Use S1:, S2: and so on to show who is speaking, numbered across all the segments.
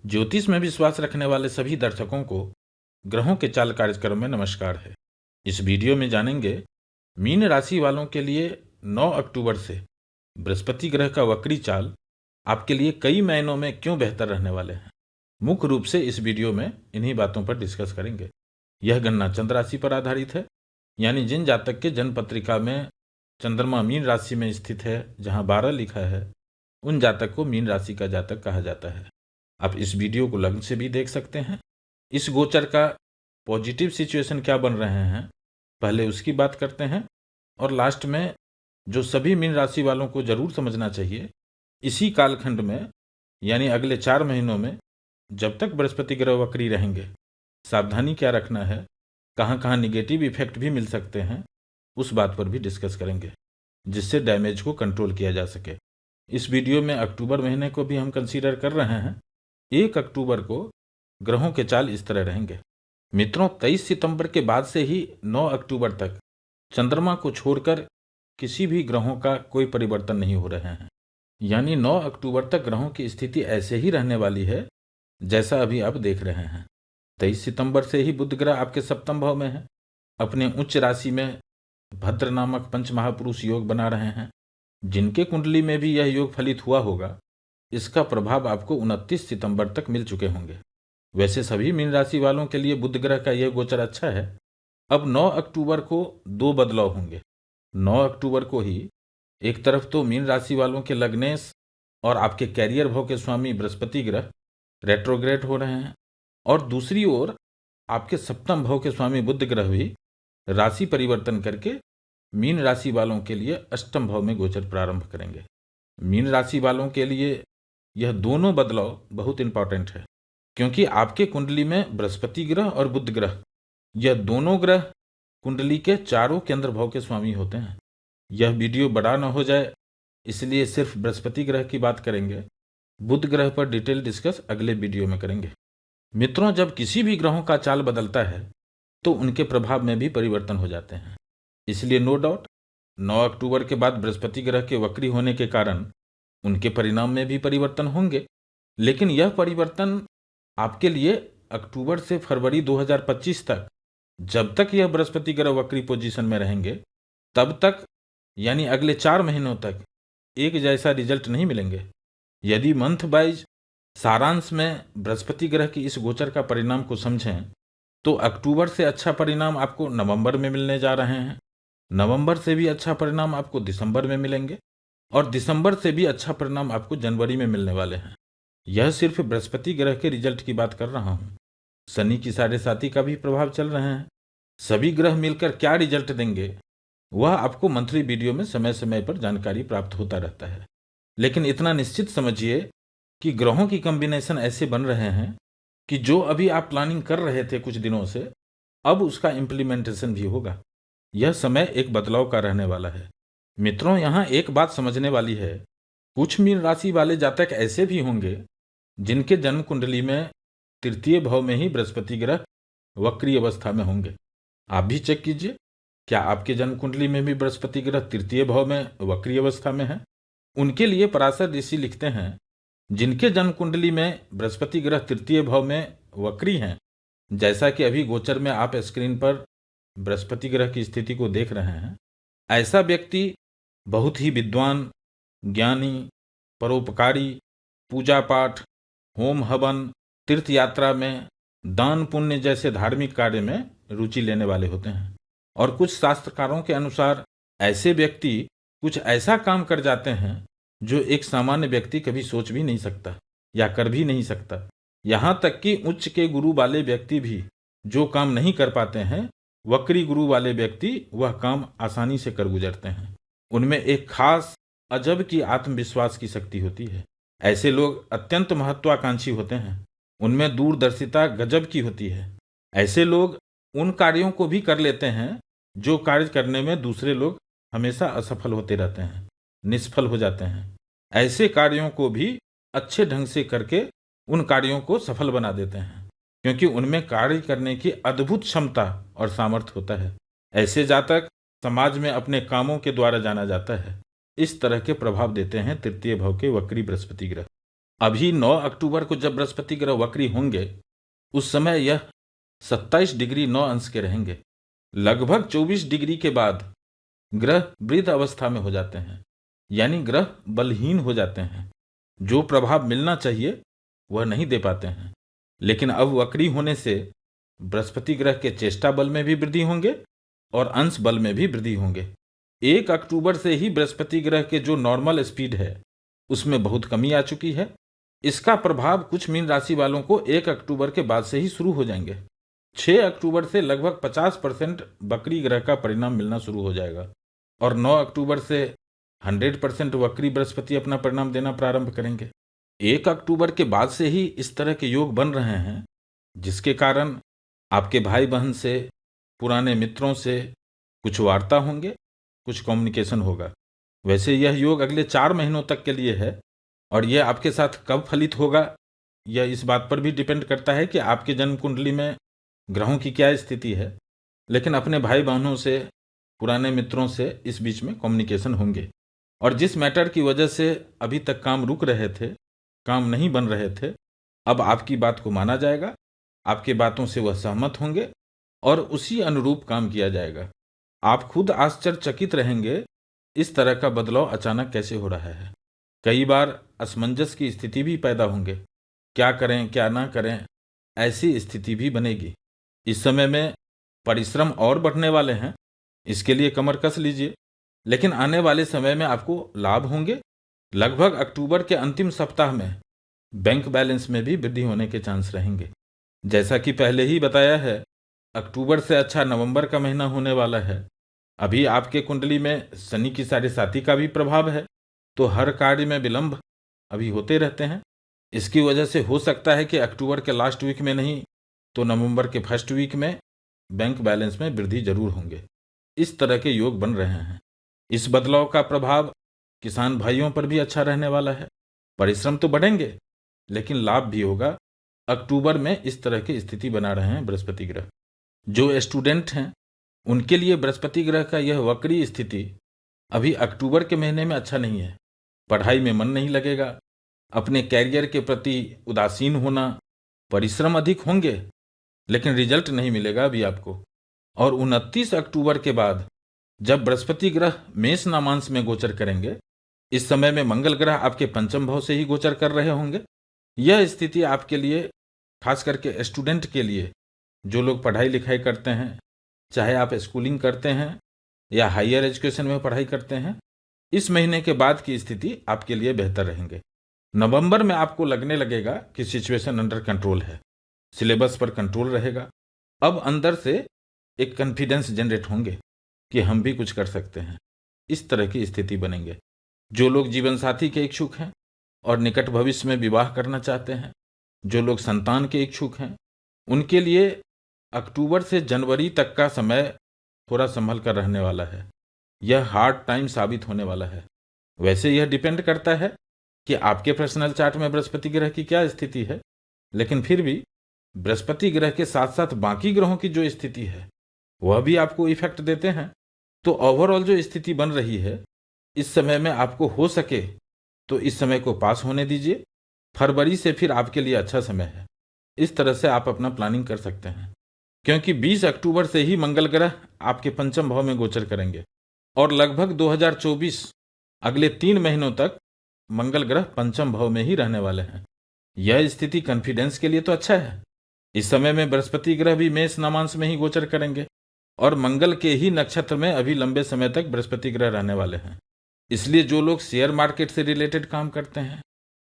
S1: ज्योतिष में विश्वास रखने वाले सभी दर्शकों को ग्रहों के चाल कार्यक्रम में नमस्कार है। इस वीडियो में जानेंगे मीन राशि वालों के लिए 9 अक्टूबर से बृहस्पति ग्रह का वक्री चाल आपके लिए कई महीनों में क्यों बेहतर रहने वाले हैं। मुख्य रूप से इस वीडियो में इन्हीं बातों पर डिस्कस करेंगे। यह गणना चंद्र राशि पर आधारित है, यानी जिन जातक के जन्म पत्रिका में चंद्रमा मीन राशि में स्थित है, जहां 12 लिखा है, उन जातक को मीन राशि का जातक कहा जाता है। आप इस वीडियो को लग्न से भी देख सकते हैं। इस गोचर का पॉजिटिव सिचुएशन क्या बन रहे हैं, पहले उसकी बात करते हैं, और लास्ट में जो सभी मीन राशि वालों को जरूर समझना चाहिए, इसी कालखंड में यानी अगले 4 महीनों में जब तक बृहस्पति ग्रह वक्री रहेंगे, सावधानी क्या रखना है, कहाँ कहाँ निगेटिव इफेक्ट भी मिल सकते हैं, उस बात पर भी डिस्कस करेंगे, जिससे डैमेज को कंट्रोल किया जा सके। इस वीडियो में अक्टूबर महीने को भी हम कंसीडर कर रहे हैं। 1 अक्टूबर को ग्रहों के चाल इस तरह रहेंगे। मित्रों, 23 सितंबर के बाद से ही 9 अक्टूबर तक चंद्रमा को छोड़कर किसी भी ग्रहों का कोई परिवर्तन नहीं हो रहे हैं, यानी 9 अक्टूबर तक ग्रहों की स्थिति ऐसे ही रहने वाली है जैसा अभी आप देख रहे हैं। 23 सितंबर से ही बुध ग्रह आपके सप्तम भाव में है, अपने उच्च राशि में भद्र नामक पंच महापुरुष योग बना रहे हैं। जिनके कुंडली में भी यह योग फलित हुआ होगा, इसका प्रभाव आपको 29 सितंबर तक मिल चुके होंगे। वैसे सभी मीन राशि वालों के लिए बुध ग्रह का यह गोचर अच्छा है। अब 9 अक्टूबर को 2 बदलाव होंगे। 9 अक्टूबर को ही एक तरफ तो मीन राशि वालों के लग्नेश और आपके कैरियर भाव के स्वामी बृहस्पति ग्रह रेट्रोग्रेड हो रहे हैं, और दूसरी ओर आपके सप्तम भाव के स्वामी बुध ग्रह भी राशि परिवर्तन करके मीन राशि वालों के लिए अष्टम भाव में गोचर प्रारंभ करेंगे। मीन राशि वालों के लिए यह दोनों बदलाव बहुत इंपॉर्टेंट है, क्योंकि आपके कुंडली में बृहस्पति ग्रह और बुध ग्रह, यह दोनों ग्रह कुंडली के चारों केंद्र भाव के स्वामी होते हैं। यह वीडियो बड़ा न हो जाए, इसलिए सिर्फ बृहस्पति ग्रह की बात करेंगे। बुध ग्रह पर डिटेल डिस्कस अगले वीडियो में करेंगे। मित्रों, जब किसी भी ग्रहों का चाल बदलता है तो उनके प्रभाव में भी परिवर्तन हो जाते हैं। इसलिए नो डाउट 9 अक्टूबर के बाद बृहस्पति ग्रह के वक्री होने के कारण उनके परिणाम में भी परिवर्तन होंगे, लेकिन यह परिवर्तन आपके लिए अक्टूबर से फरवरी 2025 तक, जब तक यह बृहस्पति ग्रह वक्री पोजीशन में रहेंगे, तब तक यानी अगले 4 महीनों तक एक जैसा रिजल्ट नहीं मिलेंगे। यदि मंथ वाइज सारांश में बृहस्पति ग्रह की इस गोचर का परिणाम को समझें, तो अक्टूबर से अच्छा परिणाम आपको नवंबर में मिलने जा रहे हैं, नवंबर से भी अच्छा परिणाम आपको दिसंबर में मिलेंगे, और दिसंबर से भी अच्छा परिणाम आपको जनवरी में मिलने वाले हैं। यह सिर्फ बृहस्पति ग्रह के रिजल्ट की बात कर रहा हूं। शनि की 7.5 का भी प्रभाव चल रहे हैं। सभी ग्रह मिलकर क्या रिजल्ट देंगे, वह आपको मंथली वीडियो में समय समय पर जानकारी प्राप्त होता रहता है। लेकिन इतना निश्चित समझिए कि ग्रहों की कॉम्बिनेशन ऐसे बन रहे हैं कि जो अभी आप प्लानिंग कर रहे थे कुछ दिनों से, अब उसका इम्प्लीमेंटेशन भी होगा। यह समय एक बदलाव का रहने वाला है। मित्रों, यहाँ एक बात समझने वाली है, कुछ मीन राशि वाले जातक ऐसे भी होंगे जिनके जन्म कुंडली में तृतीय भाव में ही बृहस्पति ग्रह वक्री अवस्था में होंगे। आप भी चेक कीजिए, क्या आपके जन्म कुंडली में भी बृहस्पति ग्रह तृतीय भाव में वक्री अवस्था में है। उनके लिए पराशर ऋषि लिखते हैं, जिनके जन्म कुंडली में बृहस्पति ग्रह तृतीय भाव में वक्री हैं, जैसा कि अभी गोचर में आप स्क्रीन पर बृहस्पति ग्रह की स्थिति को देख रहे हैं, ऐसा व्यक्ति बहुत ही विद्वान, ज्ञानी, परोपकारी, पूजा पाठ, होम हवन, तीर्थ यात्रा में, दान पुण्य जैसे धार्मिक कार्य में रुचि लेने वाले होते हैं। और कुछ शास्त्रकारों के अनुसार ऐसे व्यक्ति कुछ ऐसा काम कर जाते हैं जो एक सामान्य व्यक्ति कभी सोच भी नहीं सकता या कर भी नहीं सकता। यहाँ तक कि उच्च के गुरु वाले व्यक्ति भी जो काम नहीं कर पाते हैं, वक्री गुरु वाले व्यक्ति वह काम आसानी से कर गुजरते हैं। उनमें एक खास अजब की आत्मविश्वास की शक्ति होती है। ऐसे लोग अत्यंत महत्वाकांक्षी होते हैं। उनमें दूरदर्शिता गजब की होती है। ऐसे लोग उन कार्यों को भी कर लेते हैं जो कार्य करने में दूसरे लोग हमेशा असफल होते रहते हैं, निष्फल हो जाते हैं। ऐसे कार्यों को भी अच्छे ढंग से करके उन कार्यों को सफल बना देते हैं, क्योंकि उनमें कार्य करने की अद्भुत क्षमता और सामर्थ्य होता है। ऐसे जातक समाज में अपने कामों के द्वारा जाना जाता है। इस तरह के प्रभाव देते हैं तृतीय भाव के वक्री बृहस्पति ग्रह। अभी 9 अक्टूबर को जब बृहस्पति ग्रह वक्री होंगे, उस समय यह 27 डिग्री 9 अंश के रहेंगे। लगभग 24 डिग्री के बाद ग्रह वृद्ध अवस्था में हो जाते हैं, यानी ग्रह बलहीन हो जाते हैं। जो प्रभाव मिलना चाहिए वह नहीं दे पाते हैं। लेकिन अब वक्री होने से बृहस्पति ग्रह के चेष्टा बल में भी वृद्धि होंगे और अंश बल में भी वृद्धि होंगे। 1 अक्टूबर से ही बृहस्पति ग्रह के जो नॉर्मल स्पीड है उसमें बहुत कमी आ चुकी है। इसका प्रभाव कुछ मीन राशि वालों को 1 अक्टूबर के बाद से ही शुरू हो जाएंगे। 6 अक्टूबर से लगभग 50% वक्री ग्रह का परिणाम मिलना शुरू हो जाएगा और 9 अक्टूबर से 100% वक्री बृहस्पति अपना परिणाम देना प्रारंभ करेंगे। 1 अक्टूबर के बाद से ही इस तरह के योग बन रहे हैं, जिसके कारण आपके भाई बहन से, पुराने मित्रों से कुछ वार्ता होंगे, कुछ कम्युनिकेशन होगा। वैसे यह योग अगले 4 महीनों तक के लिए है और यह आपके साथ कब फलित होगा यह इस बात पर भी डिपेंड करता है कि आपके जन्म कुंडली में ग्रहों की क्या स्थिति है। लेकिन अपने भाई बहनों से, पुराने मित्रों से इस बीच में कम्युनिकेशन होंगे और जिस मैटर की वजह से अभी तक काम रुक रहे थे, काम नहीं बन रहे थे, अब आपकी बात को माना जाएगा, आपके बातों से वह सहमत होंगे और उसी अनुरूप काम किया जाएगा। आप खुद आश्चर्यचकित रहेंगे इस तरह का बदलाव अचानक कैसे हो रहा है। कई बार असमंजस की स्थिति भी पैदा होंगे, क्या करें क्या ना करें, ऐसी स्थिति भी बनेगी। इस समय में परिश्रम और बढ़ने वाले हैं, इसके लिए कमर कस लीजिए। लेकिन आने वाले समय में आपको लाभ होंगे। लगभग अक्टूबर के अंतिम सप्ताह में बैंक बैलेंस में भी वृद्धि होने के चांस रहेंगे। जैसा कि पहले ही बताया है, अक्टूबर से अच्छा नवंबर का महीना होने वाला है। अभी आपके कुंडली में शनि की 7.5 का भी प्रभाव है, तो हर कार्य में विलंब अभी होते रहते हैं। इसकी वजह से हो सकता है कि अक्टूबर के लास्ट वीक में नहीं तो नवंबर के फर्स्ट वीक में बैंक बैलेंस में वृद्धि जरूर होंगे। इस तरह के योग बन रहे हैं। इस बदलाव का प्रभाव किसान भाइयों पर भी अच्छा रहने वाला है। परिश्रम तो बढ़ेंगे लेकिन लाभ भी होगा। अक्टूबर में इस तरह की स्थिति बना रहे हैं बृहस्पति ग्रह। जो स्टूडेंट हैं उनके लिए बृहस्पति ग्रह का यह वक्री स्थिति अभी अक्टूबर के महीने में अच्छा नहीं है। पढ़ाई में मन नहीं लगेगा, अपने कैरियर के प्रति उदासीन होना, परिश्रम अधिक होंगे लेकिन रिजल्ट नहीं मिलेगा अभी आपको। और 29 अक्टूबर के बाद जब बृहस्पति ग्रह मेष नामांश में गोचर करेंगे, इस समय में मंगल ग्रह आपके पंचम भाव से ही गोचर कर रहे होंगे। यह स्थिति आपके लिए, खास करके स्टूडेंट के लिए, जो लोग पढ़ाई लिखाई करते हैं, चाहे आप स्कूलिंग करते हैं या हायर एजुकेशन में पढ़ाई करते हैं, इस महीने के बाद की स्थिति आपके लिए बेहतर रहेंगे। नवंबर में आपको लगने लगेगा कि सिचुएशन अंडर कंट्रोल है, सिलेबस पर कंट्रोल रहेगा। अब अंदर से एक कॉन्फिडेंस जनरेट होंगे कि हम भी कुछ कर सकते हैं। इस तरह की स्थिति बनेंगे। जो लोग जीवन साथी के इच्छुक हैं और निकट भविष्य में विवाह करना चाहते हैं, जो लोग संतान के इच्छुक हैं, उनके लिए अक्टूबर से जनवरी तक का समय थोड़ा संभल कर रहने वाला है। यह हार्ड टाइम साबित होने वाला है। वैसे यह डिपेंड करता है कि आपके पर्सनल चार्ट में बृहस्पति ग्रह की क्या स्थिति है, लेकिन फिर भी बृहस्पति ग्रह के साथ साथ बाकी ग्रहों की जो स्थिति है वह भी आपको इफेक्ट देते हैं। तो ओवरऑल जो स्थिति बन रही है, इस समय में आपको हो सके तो इस समय को पास होने दीजिए। फरवरी से फिर आपके लिए अच्छा समय है। इस तरह से आप अपना प्लानिंग कर सकते हैं, क्योंकि 20 अक्टूबर से ही मंगल ग्रह आपके पंचम भाव में गोचर करेंगे और लगभग 2024 अगले 3 महीनों तक मंगल ग्रह पंचम भाव में ही रहने वाले हैं। यह स्थिति कॉन्फिडेंस के लिए तो अच्छा है। इस समय में बृहस्पति ग्रह भी मेष नामांश में ही गोचर करेंगे और मंगल के ही नक्षत्र में अभी लंबे समय तक बृहस्पति ग्रह रहने वाले हैं। इसलिए जो लोग शेयर मार्केट से रिलेटेड काम करते हैं,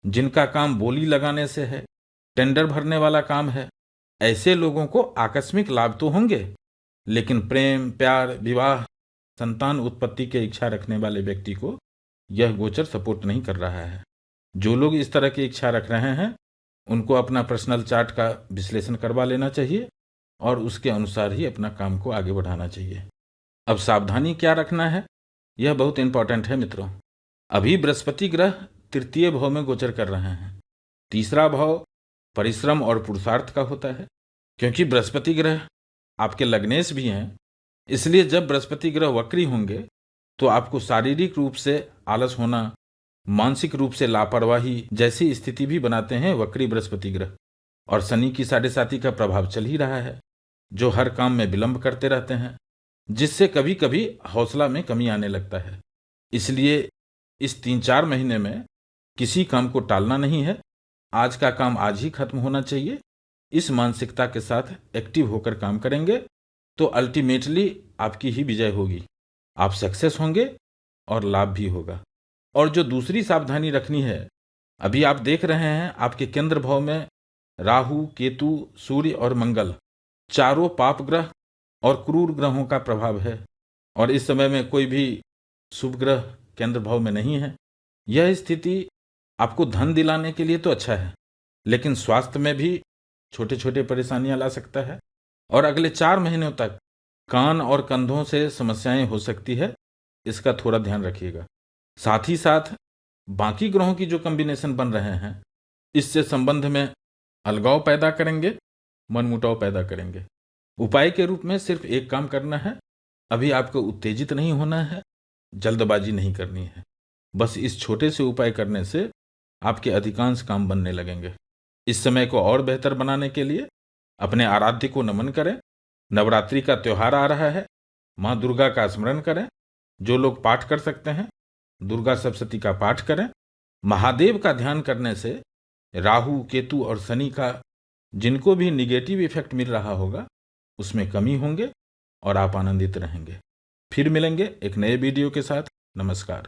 S1: जिनका काम बोली लगाने से है, टेंडर भरने वाला काम है, ऐसे लोगों को आकस्मिक लाभ तो होंगे, लेकिन प्रेम, प्यार, विवाह, संतान उत्पत्ति की इच्छा रखने वाले व्यक्ति को यह गोचर सपोर्ट नहीं कर रहा है। जो लोग इस तरह की इच्छा रख रहे हैं उनको अपना पर्सनल चार्ट का विश्लेषण करवा लेना चाहिए और उसके अनुसार ही अपना काम को आगे बढ़ाना चाहिए। अब सावधानी क्या रखना है, यह बहुत इंपॉर्टेंट है मित्रों। अभी बृहस्पति ग्रह तृतीय भाव में गोचर कर रहे हैं। तीसरा भाव परिश्रम और पुरुषार्थ का होता है, क्योंकि बृहस्पति ग्रह आपके लग्नेश भी हैं। इसलिए जब बृहस्पति ग्रह वक्री होंगे तो आपको शारीरिक रूप से आलस होना, मानसिक रूप से लापरवाही जैसी स्थिति भी बनाते हैं वक्री बृहस्पति ग्रह। और शनि की 7.5 का प्रभाव चल ही रहा है, जो हर काम में विलंब करते रहते हैं, जिससे कभी कभी हौसला में कमी आने लगता है। इसलिए इस 3-4 महीने में किसी काम को टालना नहीं है, आज का काम आज ही खत्म होना चाहिए। इस मानसिकता के साथ एक्टिव होकर काम करेंगे तो अल्टीमेटली आपकी ही विजय होगी, आप सक्सेस होंगे और लाभ भी होगा। और जो दूसरी सावधानी रखनी है, अभी आप देख रहे हैं आपके केंद्र भाव में राहु, केतु, सूर्य और मंगल चारों पाप ग्रह और क्रूर ग्रहों का प्रभाव है, और इस समय में कोई भी शुभ ग्रह केंद्र भाव में नहीं है। यह स्थिति आपको धन दिलाने के लिए तो अच्छा है, लेकिन स्वास्थ्य में भी छोटे छोटे परेशानियां ला सकता है, और अगले 4 महीनों तक कान और कंधों से समस्याएं हो सकती है, इसका थोड़ा ध्यान रखिएगा। साथ ही साथ बाकी ग्रहों की जो कॉम्बिनेशन बन रहे हैं, इससे संबंध में अलगाव पैदा करेंगे, मनमुटाव पैदा करेंगे। उपाय के रूप में सिर्फ एक काम करना है, अभी आपको उत्तेजित नहीं होना है, जल्दबाजी नहीं करनी है। बस इस छोटे से उपाय करने से आपके अधिकांश काम बनने लगेंगे। इस समय को और बेहतर बनाने के लिए अपने आराध्य को नमन करें। नवरात्रि का त्योहार आ रहा है, माँ दुर्गा का स्मरण करें। जो लोग पाठ कर सकते हैं, दुर्गा सप्तशती का पाठ करें। महादेव का ध्यान करने से राहु, केतु और शनि का जिनको भी निगेटिव इफेक्ट मिल रहा होगा, उसमें कमी होंगे और आप आनंदित रहेंगे। फिर मिलेंगे एक नए वीडियो के साथ। नमस्कार।